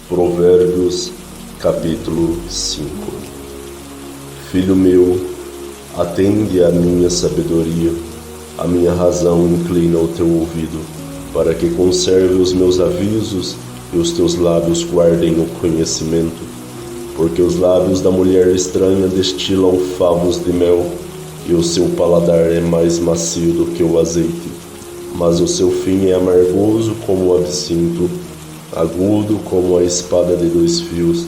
Provérbios, capítulo 5. Filho meu, atende à minha sabedoria, a minha razão inclina o teu ouvido, para que conserve os meus avisos e os teus lábios guardem o conhecimento. Porque os lábios da mulher estranha destilam favos de mel, e o seu paladar é mais macio do que o azeite. Mas o seu fim é amargoso como o absinto, agudo como a espada de 2 fios.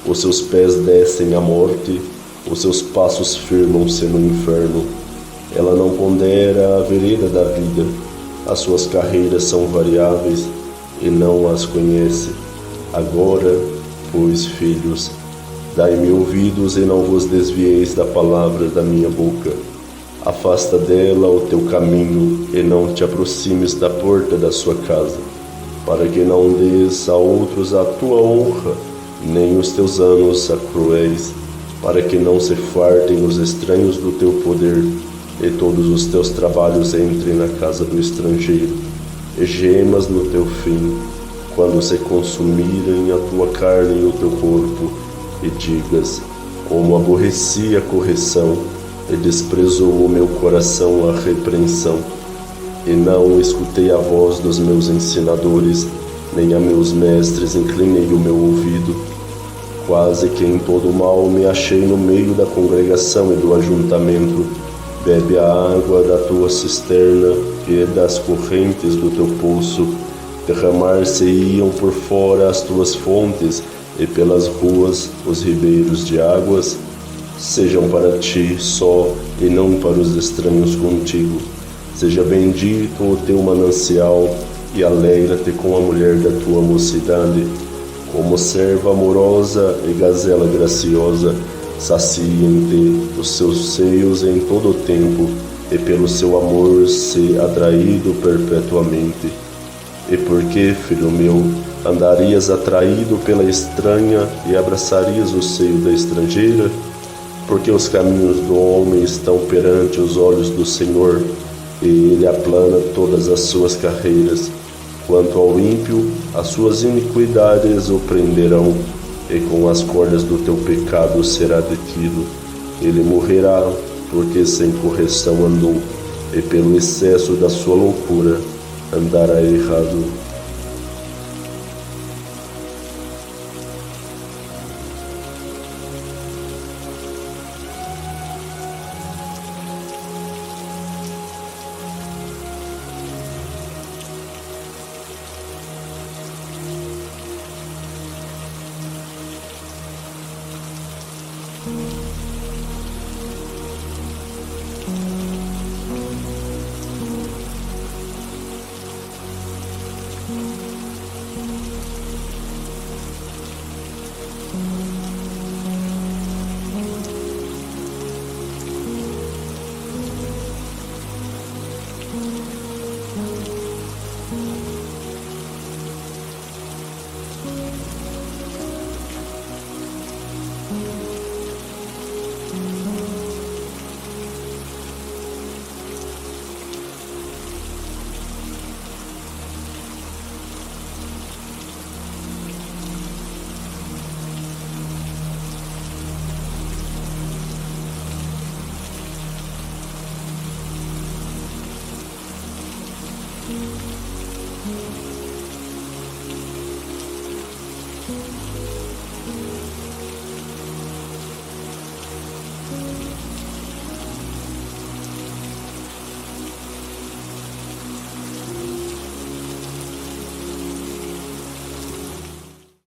Os seus pés descem à morte, os seus passos firmam-se no inferno. Ela não pondera a vereda da vida, as suas carreiras são variáveis, e não as conhece. Agora, pois, filhos, dai-me ouvidos e não vos desvieis da palavra da minha boca. Afasta dela o teu caminho e não te aproximes da porta da sua casa, para que não des a outros a tua honra, nem os teus anos a cruéis, para que não se fartem os estranhos do teu poder, e todos os teus trabalhos entrem na casa do estrangeiro, e gemas no teu fim, quando se consumirem a tua carne e o teu corpo, e digas: como aborreci a correção, e desprezou o meu coração a repreensão. E não escutei a voz dos meus ensinadores, nem a meus mestres inclinei o meu ouvido. Quase que em todo mal me achei no meio da congregação e do ajuntamento. Bebe a água da tua cisterna e das correntes do teu poço. Derramar-se-iam por fora as tuas fontes, e pelas ruas os ribeiros de águas. Sejam para ti só, e não para os estranhos contigo. Seja bendito o teu manancial, e alegra-te com a mulher da tua mocidade. Como serva amorosa e gazela graciosa, saciem-te os seus seios em todo o tempo, e pelo seu amor se atraído perpetuamente. E por que, filho meu, andarias atraído pela estranha e abraçarias o seio da estrangeira? Porque os caminhos do homem estão perante os olhos do Senhor, e ele aplana todas as suas carreiras. Quanto ao ímpio, as suas iniquidades o prenderão, e com as cordas do teu pecado será detido. Ele morrerá, porque sem correção andou, e pelo excesso da sua loucura andará errado.